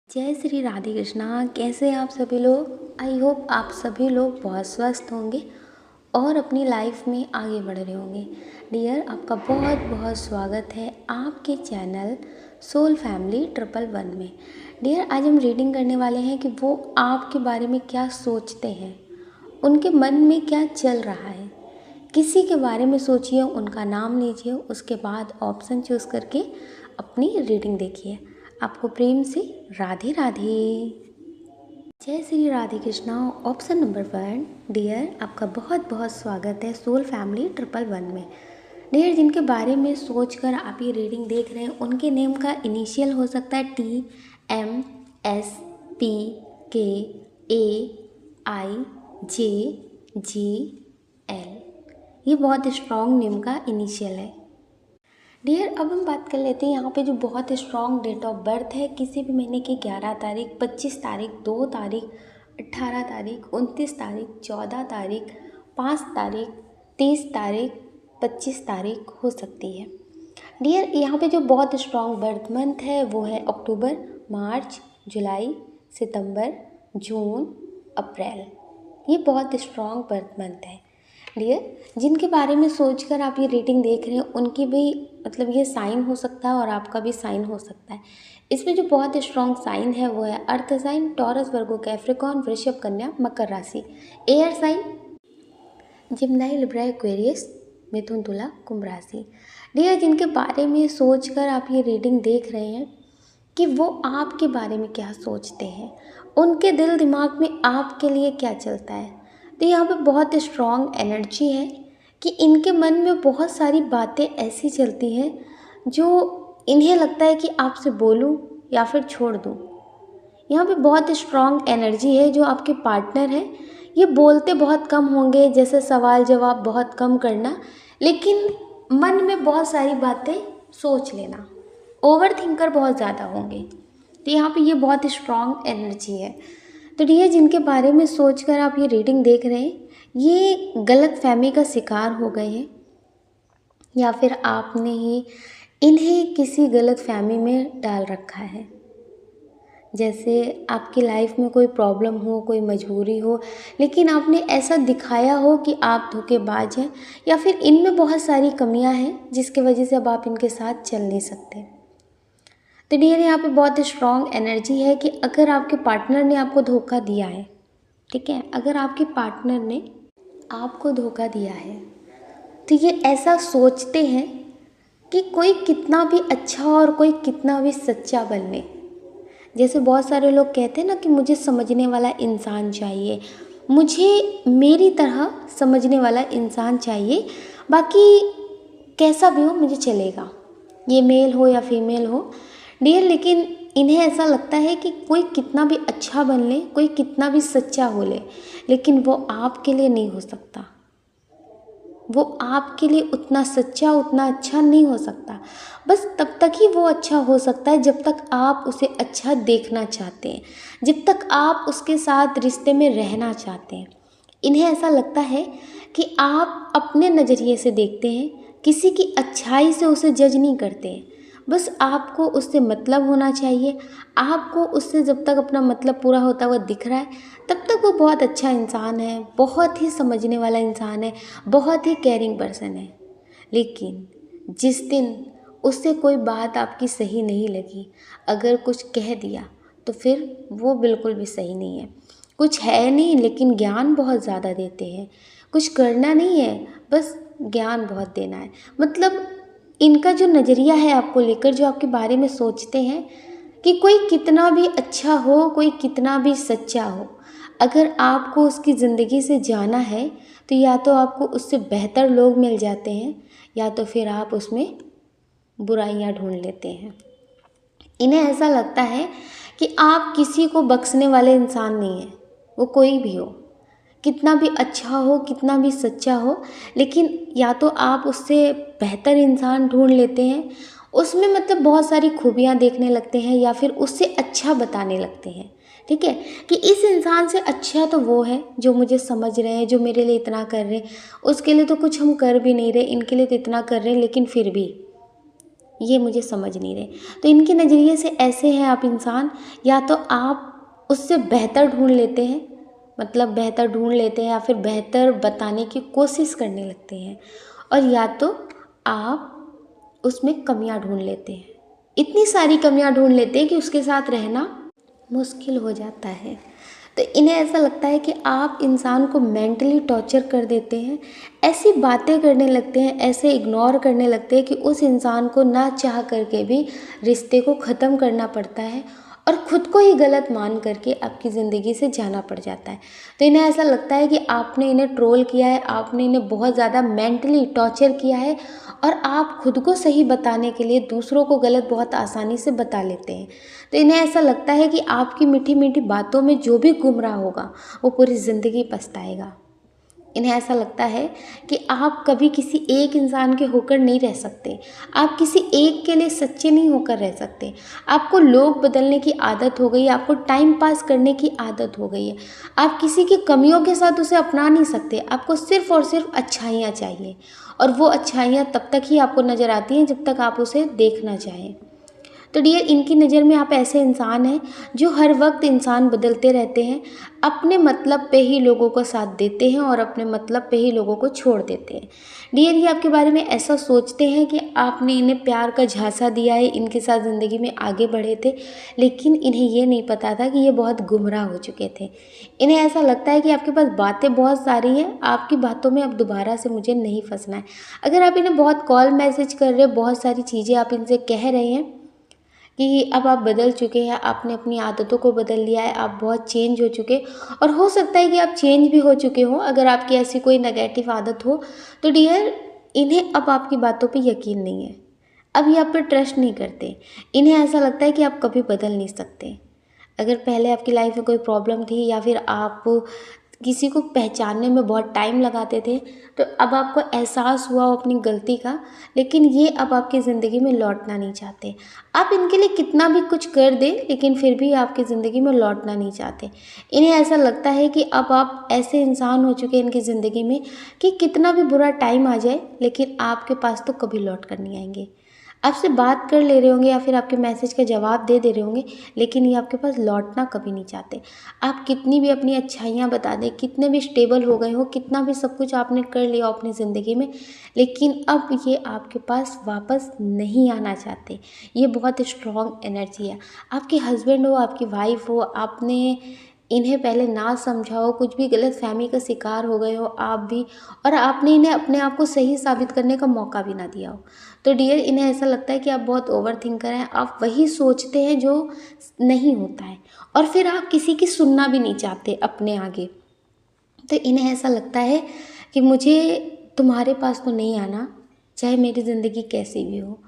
जय श्री राधे कृष्णा। कैसे हैं आप सभी लोग। आई होप आप सभी लोग बहुत स्वस्थ होंगे और अपनी लाइफ में आगे बढ़ रहे होंगे। डियर, आपका बहुत बहुत स्वागत है आपके चैनल सोल फैमिली 111 में। डियर, आज हम रीडिंग करने वाले हैं कि वो आपके बारे में क्या सोचते हैं, उनके मन में क्या चल रहा है। किसी के बारे में सोचिए, उनका नाम लीजिए, उसके बाद ऑप्शन चूज़ करके अपनी रीडिंग देखिए। आपको प्रेम से राधे राधे। जय Shri Radhe Krishna. Option number 1, dear, आपका बहुत बहुत स्वागत है सोल फैमिली 111 में। डियर, जिनके बारे में सोचकर आप ये रीडिंग देख रहे हैं, उनके नेम का इनिशियल हो सकता है T, M, S, P, K, A, I, J, G, L। ये बहुत स्ट्रॉन्ग नेम का इनिशियल है। डियर, अब हम बात कर लेते हैं यहाँ पे जो बहुत स्ट्रॉन्ग डेट ऑफ बर्थ है, किसी भी महीने की 11 तारीख, 25 तारीख, 2 तारीख, 18 तारीख, 29 तारीख, 14 तारीख, 5 तारीख, 30 तारीख, 25 तारीख हो सकती है। डियर, यहाँ पे जो बहुत स्ट्रॉन्ग बर्थ मंथ है वो है अक्टूबर, मार्च, जुलाई, सितंबर, जून, अप्रैल। ये बहुत स्ट्रॉन्ग बर्थ मंथ है। डियर, जिनके बारे में सोचकर आप ये रीडिंग देख रहे हैं, उनकी भी मतलब ये साइन हो सकता है और आपका भी साइन हो सकता है। इसमें जो बहुत स्ट्रॉन्ग साइन है वो है अर्थ साइन, टॉरस, वर्गो, कैप्रिकॉर्न, वृषभ, कन्या, मकर राशि। एयर साइन जिम्नाई, लिब्रा, एक्वेरियस, मिथुन, तुला, कुंभ राशि। डियर, जिनके बारे में सोचकर आप ये रीडिंग देख रहे हैं कि वो आपके बारे में क्या सोचते हैं, उनके दिल दिमाग में आपके लिए क्या चलता है, तो यहाँ पे बहुत स्ट्रॉन्ग एनर्जी है कि इनके मन में बहुत सारी बातें ऐसी चलती हैं जो इन्हें लगता है कि आपसे बोलूं या फिर छोड़ दूं। यहाँ पे बहुत स्ट्रॉन्ग एनर्जी है। जो आपके पार्टनर हैं, ये बोलते बहुत कम होंगे, जैसे सवाल जवाब बहुत कम करना, लेकिन मन में बहुत सारी बातें सोच लेना, ओवर थिंकर बहुत ज़्यादा होंगे। तो यहाँ पे ये बहुत स्ट्रॉन्ग एनर्जी है। तो डियर, जिनके बारे में सोचकर आप ये रीडिंग देख रहे हैं, ये गलत फहमी का शिकार हो गए हैं या फिर आपने ही इन्हें किसी गलत फहमी में डाल रखा है। जैसे आपकी लाइफ में कोई प्रॉब्लम हो, कोई मजबूरी हो, लेकिन आपने ऐसा दिखाया हो कि आप धोखेबाज हैं या फिर इनमें बहुत सारी कमियां हैं जिसकी वजह से अब आप इनके साथ चल नहीं सकते। तो डियर, यहाँ पे बहुत स्ट्रॉन्ग एनर्जी है कि अगर आपके पार्टनर ने आपको धोखा दिया है, ठीक है, अगर आपके पार्टनर ने आपको धोखा दिया है, तो ये ऐसा सोचते हैं कि कोई कितना भी अच्छा और कोई कितना भी सच्चा बन ले। जैसे बहुत सारे लोग कहते हैं ना कि मुझे समझने वाला इंसान चाहिए, मुझे मेरी तरह समझने वाला इंसान चाहिए, बाकी कैसा भी हो मुझे चलेगा, ये मेल हो या फीमेल हो। डियर, लेकिन इन्हें ऐसा लगता है कि कोई कितना भी अच्छा बन ले, कोई कितना भी सच्चा हो ले, लेकिन वो आपके लिए नहीं हो सकता। वो आपके लिए उतना सच्चा, उतना अच्छा नहीं हो सकता। बस तब तक ही वो अच्छा हो सकता है जब तक आप उसे अच्छा देखना चाहते हैं, जब तक आप उसके साथ रिश्ते में रहना चाहते हैं। इन्हें ऐसा लगता है कि आप अपने नज़रिए से देखते हैं, किसी की अच्छाई से उसे जज नहीं करते हैं। बस आपको उससे मतलब होना चाहिए। आपको उससे जब तक अपना मतलब पूरा होता हुआ दिख रहा है, तब तक वो बहुत अच्छा इंसान है, बहुत ही समझने वाला इंसान है, बहुत ही केयरिंग पर्सन है। लेकिन जिस दिन उससे कोई बात आपकी सही नहीं लगी, अगर कुछ कह दिया, तो फिर वो बिल्कुल भी सही नहीं है। कुछ है नहीं, लेकिन ज्ञान बहुत ज़्यादा देते हैं। कुछ करना नहीं है, बस ज्ञान बहुत देना है। मतलब इनका जो नज़रिया है आपको लेकर, जो आपके बारे में सोचते हैं कि कोई कितना भी अच्छा हो, कोई कितना भी सच्चा हो, अगर आपको उसकी ज़िंदगी से जाना है, तो या तो आपको उससे बेहतर लोग मिल जाते हैं या तो फिर आप उसमें बुराइयां ढूंढ लेते हैं। इन्हें ऐसा लगता है कि आप किसी को बख्शने वाले इंसान नहीं हैं, वो कोई भी हो, कितना भी अच्छा हो, कितना भी सच्चा हो, लेकिन या तो आप उससे बेहतर इंसान ढूंढ लेते हैं, उसमें मतलब बहुत सारी खूबियाँ देखने लगते हैं या फिर उससे अच्छा बताने लगते हैं। ठीक है, कि इस इंसान से अच्छा तो वो है जो मुझे समझ रहे हैं, जो मेरे लिए इतना कर रहे हैं, उसके लिए तो कुछ हम कर भी नहीं रहे, इनके लिए तो इतना कर रहे हैं, लेकिन फिर भी ये मुझे समझ नहीं रहे। तो इनके नज़रिए से ऐसे हैं आप इंसान, या तो आप उससे बेहतर ढूंढ लेते हैं, मतलब बेहतर ढूंढ लेते हैं या फिर बेहतर बताने की कोशिश करने लगते हैं, और या तो आप उसमें कमियां ढूंढ लेते हैं। इतनी सारी कमियां ढूंढ लेते हैं कि उसके साथ रहना मुश्किल हो जाता है। तो इन्हें ऐसा लगता है कि आप इंसान को मेंटली टॉर्चर कर देते हैं, ऐसी बातें करने लगते हैं, ऐसे इग्नोर करने लगते हैं कि उस इंसान को ना चाह करके भी रिश्ते को ख़त्म करना पड़ता है और ख़ुद को ही गलत मान करके आपकी ज़िंदगी से जाना पड़ जाता है। तो इन्हें ऐसा लगता है कि आपने इन्हें ट्रोल किया है, आपने इन्हें बहुत ज़्यादा मेंटली टॉर्चर किया है, और आप खुद को सही बताने के लिए दूसरों को गलत बहुत आसानी से बता लेते हैं। तो इन्हें ऐसा लगता है कि आपकी मीठी मीठी बातों में जो भी गुम रहा होगा वो पूरी ज़िंदगी पछताएगा। इन्हें ऐसा लगता है कि आप कभी किसी एक इंसान के होकर नहीं रह सकते, आप किसी एक के लिए सच्चे नहीं होकर रह सकते। आपको लोग बदलने की आदत हो गई है, आपको टाइम पास करने की आदत हो गई है। आप किसी की कमियों के साथ उसे अपना नहीं सकते, आपको सिर्फ़ और सिर्फ अच्छाइयाँ चाहिए, और वो अच्छाइयाँ तब तक ही आपको नज़र आती हैं जब तक आप उसे देखना चाहें। तो डियर, इनकी नज़र में आप ऐसे इंसान हैं जो हर वक्त इंसान बदलते रहते हैं, अपने मतलब पे ही लोगों को साथ देते हैं और अपने मतलब पे ही लोगों को छोड़ देते हैं। डियर, ये आपके बारे में ऐसा सोचते हैं कि आपने इन्हें प्यार का झांसा दिया है, इनके साथ ज़िंदगी में आगे बढ़े थे, लेकिन इन्हें ये नहीं पता था कि ये बहुत गुमराह हो चुके थे। इन्हें ऐसा लगता है कि आपके पास बातें बहुत सारी हैं, आपकी बातों में अब दोबारा से मुझे नहीं फंसना है। अगर आप इन्हें बहुत कॉल मैसेज कर रहे हो, बहुत सारी चीज़ें आप इनसे कह रहे हैं कि अब आप बदल चुके हैं, आपने अपनी आदतों को बदल लिया है, आप बहुत चेंज हो चुके, और हो सकता है कि आप चेंज भी हो चुके हो। अगर आपकी ऐसी कोई नेगेटिव आदत हो तो डियर, इन्हें अब आपकी बातों पे यकीन नहीं है, अब ये आप पे ट्रस्ट नहीं करते। इन्हें ऐसा लगता है कि आप कभी बदल नहीं सकते। अगर पहले आपकी लाइफ में कोई प्रॉब्लम थी या फिर आप किसी को पहचानने में बहुत टाइम लगाते थे, तो अब आपको एहसास हुआ हो अपनी गलती का, लेकिन ये अब आपकी ज़िंदगी में लौटना नहीं चाहते। आप इनके लिए कितना भी कुछ कर दें, लेकिन फिर भी आपकी ज़िंदगी में लौटना नहीं चाहते। इन्हें ऐसा लगता है कि अब आप ऐसे इंसान हो चुके हैं इनकी ज़िंदगी में कि कितना भी बुरा टाइम आ जाए, लेकिन आपके पास तो कभी लौट कर नहीं आएंगे। आपसे बात कर ले रहे होंगे या फिर आपके मैसेज का जवाब दे दे रहे होंगे, लेकिन ये आपके पास लौटना कभी नहीं चाहते। आप कितनी भी अपनी अच्छाइयाँ बता दें, कितने भी स्टेबल हो गए हो, कितना भी सब कुछ आपने कर लिया हो अपनी ज़िंदगी में, लेकिन अब ये आपके पास वापस नहीं आना चाहते। ये बहुत स्ट्रॉन्ग एनर्जी है। आपके हस्बैंड हो, आपकी वाइफ हो, आपने इन्हें पहले ना समझा हो, कुछ भी गलतफ़हमी का शिकार हो गए हो आप भी, और आपने इन्हें अपने आप को सही साबित करने का मौका भी ना दिया हो। तो डियर, इन्हें ऐसा लगता है कि आप बहुत ओवर थिंकर हैं, आप वही सोचते हैं जो नहीं होता है, और फिर आप किसी की सुनना भी नहीं चाहते अपने आगे। तो इन्हें ऐसा लगता है कि मुझे तुम्हारे पास तो नहीं आना, चाहे मेरी ज़िंदगी कैसी भी हो।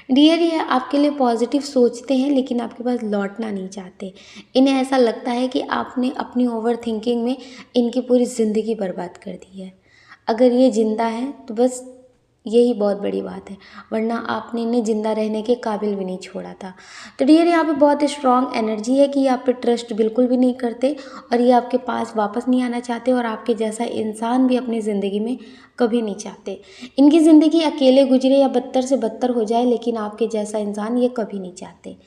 डियर, ये आपके लिए पॉजिटिव सोचते हैं, लेकिन आपके पास लौटना नहीं चाहते। इन्हें ऐसा लगता है कि आपने अपनी ओवर थिंकिंग में इनकी पूरी ज़िंदगी बर्बाद कर दी है। अगर ये ज़िंदा है तो बस यही बहुत बड़ी बात है, वरना आपने इन्हें ज़िंदा रहने के काबिल भी नहीं छोड़ा था। तो डियर, यहाँ पे बहुत स्ट्रॉन्ग एनर्जी है कि ये आप पे ट्रस्ट बिल्कुल भी नहीं करते, और ये आपके पास वापस नहीं आना चाहते, और आपके जैसा इंसान भी अपनी ज़िंदगी में कभी नहीं चाहते। इनकी ज़िंदगी अकेले गुजरे या बदतर से बदतर हो जाए, लेकिन आपके जैसा इंसान ये कभी नहीं चाहते।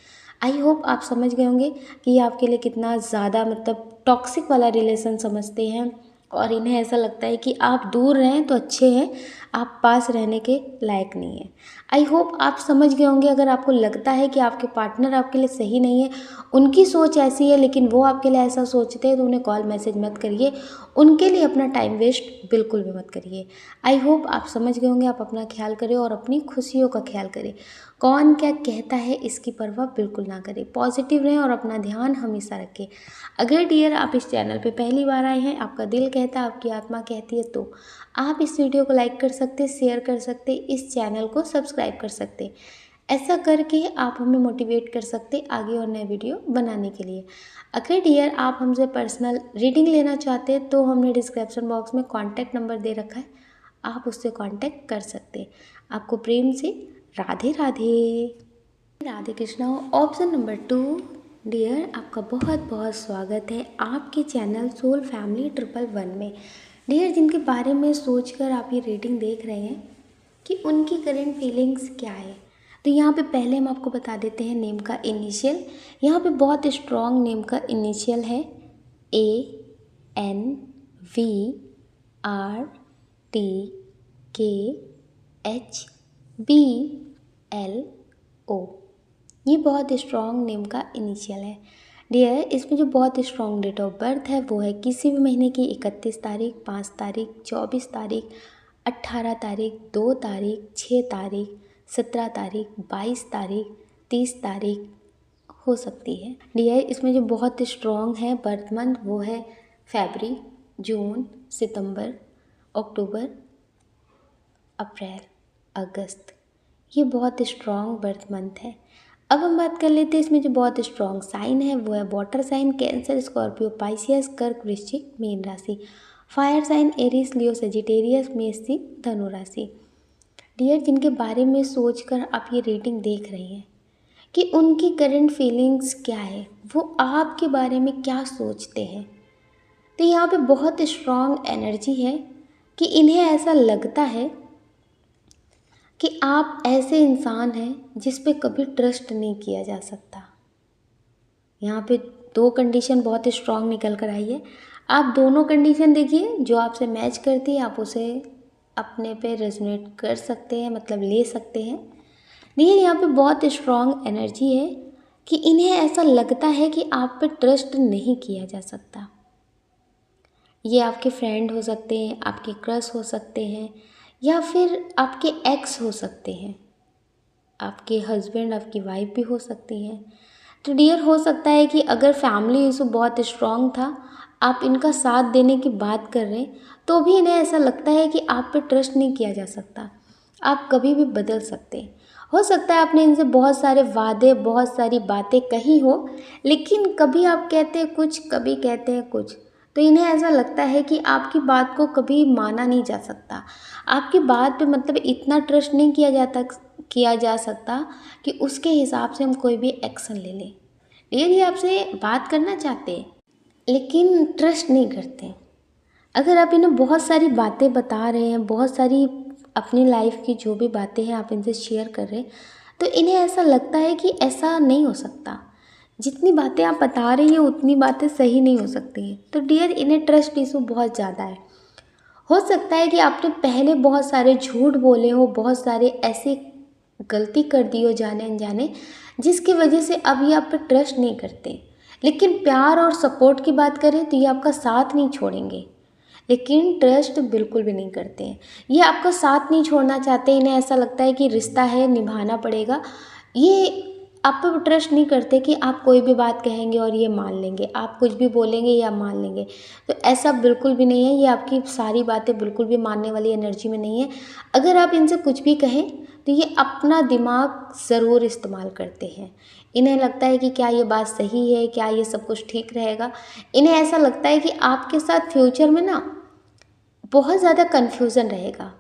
आई होप आप समझ गए होंगे कि ये आपके लिए कितना ज़्यादा मतलब टॉक्सिक वाला रिलेशन समझते हैं, और इन्हें ऐसा लगता है कि आप दूर रहें तो अच्छे हैं, आप पास रहने के लायक नहीं हैं। आई होप आप समझ गए होंगे। अगर आपको लगता है कि आपके पार्टनर आपके लिए सही नहीं है, उनकी सोच ऐसी है लेकिन वो आपके लिए ऐसा सोचते हैं, तो उन्हें कॉल मैसेज मत करिए, उनके लिए अपना टाइम वेस्ट बिल्कुल भी मत करिए। आई होप आप समझ गए होंगे। आप अपना ख्याल करें और अपनी खुशियों का ख्याल करें। कौन क्या कहता है इसकी परवाह बिल्कुल ना करें, पॉजिटिव रहें और अपना ध्यान हमेशा रखें। अगर डियर आप इस चैनल पे पहली बार आए हैं, आपका दिल कहता है, आपकी आत्मा कहती है, तो आप इस वीडियो को लाइक कर सकते, शेयर कर सकते, इस चैनल को सब्सक्राइब कर सकते। ऐसा करके आप हमें मोटिवेट कर सकते आगे और नए वीडियो बनाने के लिए। अगर डियर आप हमसे पर्सनल रीडिंग लेना चाहते हैं तो हमने डिस्क्रिप्शन बॉक्स में कॉन्टैक्ट नंबर दे रखा है, आप उससे कॉन्टैक्ट कर सकते। आपको प्रेम से Radhe Radhe. Radhe Krishna. Option number 2, dear आपका बहुत बहुत स्वागत है आपके चैनल सोल फैमिली 111 में। डियर, जिनके बारे में सोचकर आप ये रीडिंग देख रहे हैं कि उनकी करंट फीलिंग्स क्या है, तो यहाँ पे पहले हम आपको बता देते हैं नेम का इनिशियल। यहाँ पे बहुत स्ट्रॉन्ग नेम का इनिशियल है ANVRTKHBLO। ये बहुत स्ट्रॉन्ग नेम का इनिशियल है डियर। इसमें जो बहुत स्ट्रॉन्ग डेट ऑफ बर्थ है वो है किसी भी महीने की 31 तारीख, 5 तारीख, 24 तारीख, 18 तारीख, 2 तारीख, 6 तारीख, 17 तारीख, 22 तारीख, 30 तारीख हो सकती है डियर। इसमें जो बहुत स्ट्रॉन्ग है बर्थ मंथ वो है फरवरी, जून, सितंबर, अक्टूबर, अप्रैल, अगस्त। ये बहुत स्ट्रॉन्ग बर्थ मंथ है। अब हम बात कर लेते हैं इसमें जो बहुत स्ट्रॉन्ग साइन है वो है वाटर साइन, कैंसर, स्कॉर्पियो, पाइसियस, कर्क, वृश्चिक, मीन राशि। फायर साइन एरीज, लियो, सेजिटेरियस, मेष, सिंह, धनु राशि। डियर, जिनके बारे में सोचकर आप ये रीडिंग देख रही हैं कि उनकी करंट फीलिंग्स क्या है, वो आपके बारे में क्या सोचते हैं, तो यहाँ पे बहुत स्ट्रॉन्ग एनर्जी है कि इन्हें ऐसा लगता है कि आप ऐसे इंसान हैं जिस पे कभी ट्रस्ट नहीं किया जा सकता। यहाँ पे 2 कंडीशन बहुत स्ट्रॉन्ग निकल कर आई है। आप दोनों कंडीशन देखिए, जो आपसे मैच करती है आप उसे अपने पे रेजोनेट कर सकते हैं, मतलब ले सकते हैं। देखिए यहाँ पे बहुत स्ट्रॉन्ग एनर्जी है कि इन्हें ऐसा लगता है कि आप पे ट्रस्ट नहीं किया जा सकता। ये आपके फ्रेंड हो सकते हैं, आपके क्रश हो सकते हैं, या फिर आपके एक्स हो सकते हैं, आपके हस्बैंड, आपकी वाइफ भी हो सकती हैं। तो डियर, हो सकता है कि अगर फैमिली इशू बहुत स्ट्रॉन्ग था, आप इनका साथ देने की बात कर रहे हैं, तो भी इन्हें ऐसा लगता है कि आप पे ट्रस्ट नहीं किया जा सकता। आप कभी भी बदल सकते हैं। हो सकता है आपने इनसे बहुत सारे वादे, बहुत सारी बातें कही हो, लेकिन कभी आप कहते हैं कुछ, कभी कहते हैं कुछ, तो इन्हें ऐसा लगता है कि आपकी बात को कभी माना नहीं जा सकता। आपकी बात पे मतलब इतना ट्रस्ट नहीं किया जा सकता कि उसके हिसाब से हम कोई भी एक्शन ले लें। ये आपसे बात करना चाहते हैं लेकिन ट्रस्ट नहीं करते। अगर आप इन्हें बहुत सारी बातें बता रहे हैं, बहुत सारी अपनी लाइफ की जो भी बातें हैं आप इनसे शेयर कर रहे हैं, तो इन्हें ऐसा लगता है कि ऐसा नहीं हो सकता। जितनी बातें आप बता रही हैं उतनी बातें सही नहीं हो सकती हैं। तो डियर, इन्हें ट्रस्ट इशू बहुत ज़्यादा है। हो सकता है कि आपने पहले बहुत सारे झूठ बोले हो, बहुत सारे ऐसे गलती कर दी हो जाने अनजाने, जिसकी वजह से अब ये आप पे ट्रस्ट नहीं करते। लेकिन प्यार और सपोर्ट की बात करें तो ये आपका साथ नहीं छोड़ेंगे, लेकिन ट्रस्ट बिल्कुल भी नहीं करते हैं। ये आपका साथ नहीं छोड़ना चाहते। इन्हें ऐसा लगता है कि रिश्ता है, निभाना पड़ेगा। ये आप पे ट्रस्ट नहीं करते कि आप कोई भी बात कहेंगे और ये मान लेंगे, आप कुछ भी बोलेंगे या मान लेंगे। तो ऐसा बिल्कुल भी नहीं है। ये आपकी सारी बातें बिल्कुल भी मानने वाली एनर्जी में नहीं है। अगर आप इनसे कुछ भी कहें तो ये अपना दिमाग ज़रूर इस्तेमाल करते हैं। इन्हें लगता है कि क्या ये बात सही है, क्या ये सब कुछ ठीक रहेगा। इन्हें ऐसा लगता है कि आपके साथ फ्यूचर में ना बहुत ज़्यादा कन्फ्यूज़न रहेगा।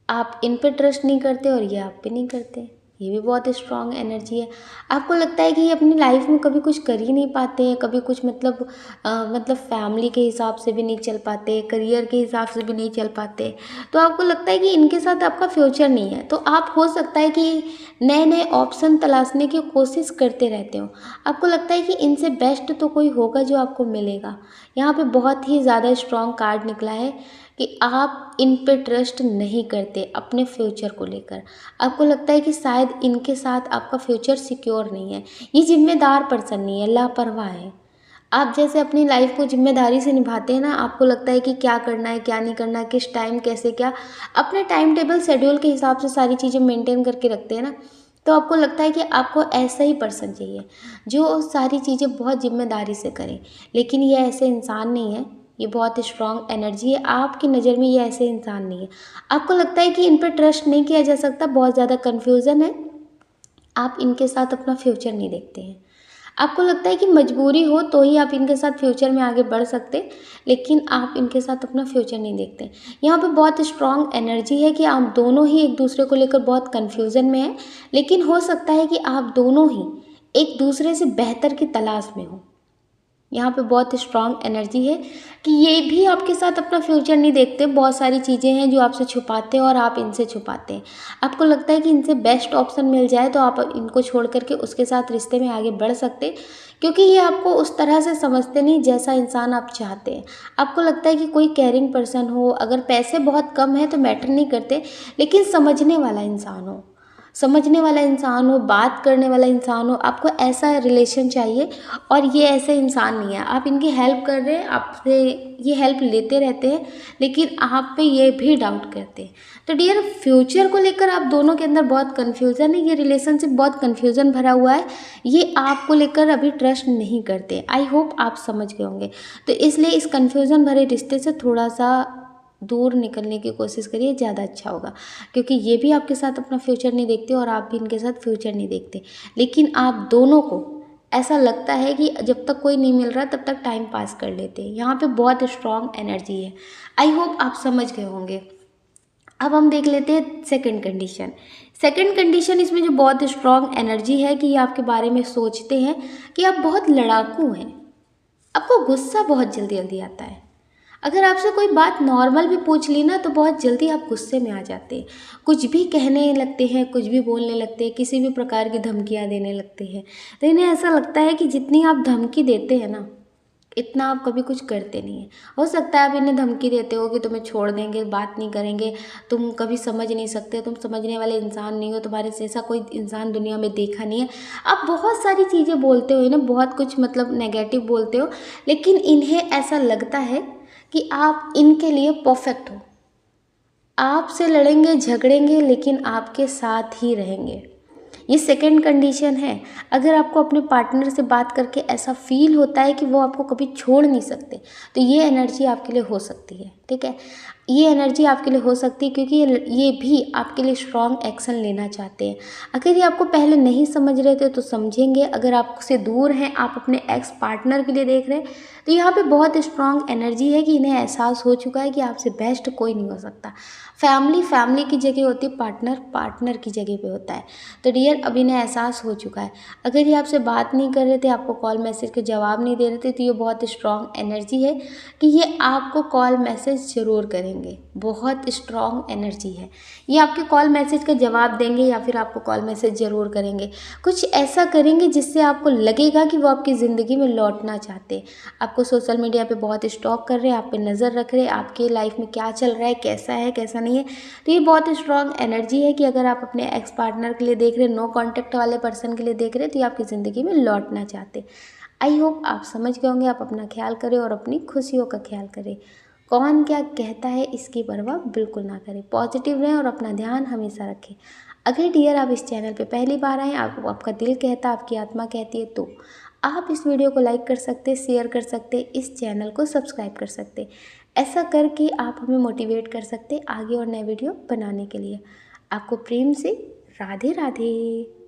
आप इन पे ट्रस्ट नहीं करते और ये आप पे नहीं करते। ये भी बहुत स्ट्रॉन्ग एनर्जी है। आपको लगता है कि ये अपनी लाइफ में कभी कुछ कर ही नहीं पाते हैं, कभी कुछ मतलब फैमिली के हिसाब से भी नहीं चल पाते, करियर के हिसाब से भी नहीं चल पाते। तो आपको लगता है कि इनके साथ आपका फ्यूचर नहीं है। तो आप हो सकता है कि नए नए ऑप्शन तलाशने की कोशिश करते रहते हो। आपको लगता है कि इनसे बेस्ट तो कोई होगा जो आपको मिलेगा। यहाँ पे बहुत ही ज़्यादा स्ट्रॉन्ग कार्ड निकला है कि आप इन पे ट्रस्ट नहीं करते अपने फ्यूचर को लेकर। आपको लगता है कि शायद इनके साथ आपका फ्यूचर सिक्योर नहीं है। ये जिम्मेदार पर्सन नहीं है, लापरवाह है। आप जैसे अपनी लाइफ को जिम्मेदारी से निभाते हैं ना, आपको लगता है कि क्या करना है, क्या नहीं करना है, किस टाइम कैसे क्या, अपने टाइम टेबल शेड्यूल के हिसाब से सारी चीज़ें मेंटेन करके रखते हैं ना, तो आपको लगता है कि आपको ऐसा ही पर्सन चाहिए जो सारी चीज़ें बहुत जिम्मेदारी से करे। लेकिन ये ऐसे इंसान नहीं है। ये बहुत स्ट्रॉन्ग एनर्जी है। आपकी नज़र में ये ऐसे इंसान नहीं है। आपको लगता है कि इन पर ट्रस्ट नहीं किया जा सकता, बहुत ज़्यादा कन्फ्यूज़न है। आप इनके साथ अपना फ्यूचर नहीं देखते हैं। आपको लगता है कि मजबूरी हो तो ही आप इनके साथ फ्यूचर में आगे बढ़ सकते, लेकिन आप इनके साथ अपना फ्यूचर नहीं देखते। यहाँ पे बहुत स्ट्रॉन्ग एनर्जी है कि आप दोनों ही एक दूसरे को लेकर बहुत कन्फ्यूज़न में हैं, लेकिन हो सकता है कि आप दोनों ही एक दूसरे से बेहतर की तलाश में हो। यहाँ पे बहुत स्ट्रॉन्ग एनर्जी है कि ये भी आपके साथ अपना फ्यूचर नहीं देखते। बहुत सारी चीज़ें हैं जो आपसे छुपाते हैं और आप इनसे छुपाते हैं। आपको लगता है कि इनसे बेस्ट ऑप्शन मिल जाए तो आप इनको छोड़ करके उसके साथ रिश्ते में आगे बढ़ सकते, क्योंकि ये आपको उस तरह से समझते नहीं जैसा इंसान आप चाहते हैं। आपको लगता है कि कोई केयरिंग पर्सन हो, अगर पैसे बहुत कम है तो मैटर नहीं करते, लेकिन समझने वाला इंसान हो, बात करने वाला इंसान हो, आपको ऐसा रिलेशन चाहिए। और ये ऐसे इंसान नहीं है, आप इनकी हेल्प कर रहे हैं, आपसे ये हेल्प लेते रहते हैं, लेकिन आप पे ये भी डाउट करते हैं। तो डियर, फ्यूचर को लेकर आप दोनों के अंदर बहुत कन्फ्यूज़न है, ये रिलेशनशिप बहुत कन्फ्यूज़न भरा हुआ है, ये आपको लेकर अभी ट्रस्ट नहीं करते। आई होप आप समझ गए होंगे। तो इसलिए इस कन्फ्यूज़न भरे रिश्ते से थोड़ा सा दूर निकलने की कोशिश करिए, ज़्यादा अच्छा होगा, क्योंकि ये भी आपके साथ अपना फ्यूचर नहीं देखते और आप भी इनके साथ फ्यूचर नहीं देखते। लेकिन आप दोनों को ऐसा लगता है कि जब तक कोई नहीं मिल रहा तब तक टाइम पास कर लेते हैं। यहाँ पे बहुत स्ट्रॉन्ग एनर्जी है। आई होप आप समझ गए होंगे। अब हम देख लेते हैं सेकंड कंडीशन। सेकंड कंडीशन, इसमें जो बहुत स्ट्रॉन्ग एनर्जी है कि ये आपके बारे में सोचते हैं कि आप बहुत लड़ाकू हैं, आपको गुस्सा बहुत जल्दी जल्दी आता है। अगर आपसे कोई बात नॉर्मल भी पूछ ली ना तो बहुत जल्दी आप गुस्से में आ जाते हैं, कुछ भी कहने लगते हैं, कुछ भी बोलने लगते हैं, किसी भी प्रकार की धमकियाँ देने लगते हैं। तो इन्हें ऐसा लगता है कि जितनी आप धमकी देते हैं ना, इतना आप कभी कुछ करते नहीं हैं। हो सकता है आप इन्हें धमकी देते हो कि तुम्हें छोड़ देंगे, बात नहीं करेंगे, तुम कभी समझ नहीं सकते, तुम समझने वाले इंसान नहीं हो, तुम्हारे जैसा कोई इंसान दुनिया में देखा नहीं है। आप बहुत सारी चीज़ें बोलते हो इन्हें, बहुत कुछ मतलब नेगेटिव बोलते हो, लेकिन इन्हें ऐसा लगता है कि आप इनके लिए परफेक्ट हो। आपसे लड़ेंगे, झगड़ेंगे, लेकिन आपके साथ ही रहेंगे। ये सेकंड कंडीशन है। अगर आपको अपने पार्टनर से बात करके ऐसा फील होता है कि वो आपको कभी छोड़ नहीं सकते, तो ये एनर्जी आपके लिए हो सकती है। ठीक है, ये एनर्जी आपके लिए हो सकती है, क्योंकि ये भी आपके लिए स्ट्रॉन्ग एक्शन लेना चाहते हैं। अगर ये आपको पहले नहीं समझ रहे थे तो समझेंगे। अगर आपसे दूर हैं, आप अपने एक्स पार्टनर के लिए देख रहे हैं, तो यहाँ पे बहुत स्ट्रॉन्ग एनर्जी है कि इन्हें एहसास हो चुका है कि आपसे बेस्ट कोई नहीं हो सकता। फैमिली की जगह होती है, पार्टनर की जगह पे होता है। तो डियर, अब इन्हें एहसास हो चुका है। अगर ये आपसे बात नहीं कर रहे थे, आपको कॉल मैसेज के जवाब नहीं दे रहे थे, तो ये बहुत स्ट्रॉन्ग एनर्जी है कि ये आपको कॉल मैसेज ज़रूर करेंगे। बहुत स्ट्रॉन्ग एनर्जी है, ये आपके कॉल मैसेज का जवाब देंगे या फिर आपको कॉल मैसेज ज़रूर करेंगे। कुछ ऐसा करेंगे जिससे आपको लगेगा कि वो आपकी ज़िंदगी में लौटना चाहते हैं। आपको सोशल मीडिया पे बहुत स्टॉक कर रहे हैं, आप पे नज़र रख रहे हैं, आपके लाइफ में क्या चल रहा है, कैसा नहीं है। तो ये बहुत स्ट्रॉन्ग एनर्जी है कि अगर आप अपने एक्स पार्टनर के लिए देख रहे हैं, नो कॉन्टैक्ट वाले पर्सन के लिए देख रहे हैं, तो ये आपकी ज़िंदगी में लौटना चाहते। आई होप आप समझ गए होंगे। आप अपना ख्याल करें और अपनी खुशियों का ख्याल करें। कौन क्या कहता है इसकी परवाह बिल्कुल ना करें, पॉजिटिव रहें और अपना ध्यान हमेशा रखें। अगर डियर आप इस चैनल पे पहली बार आएँ, आपका दिल कहता, आपकी आत्मा कहती है, तो आप इस वीडियो को लाइक कर सकते, शेयर कर सकते, इस चैनल को सब्सक्राइब कर सकते। ऐसा करके आप हमें मोटिवेट कर सकते आगे और नए वीडियो बनाने के लिए। आपको प्रेम से राधे राधे।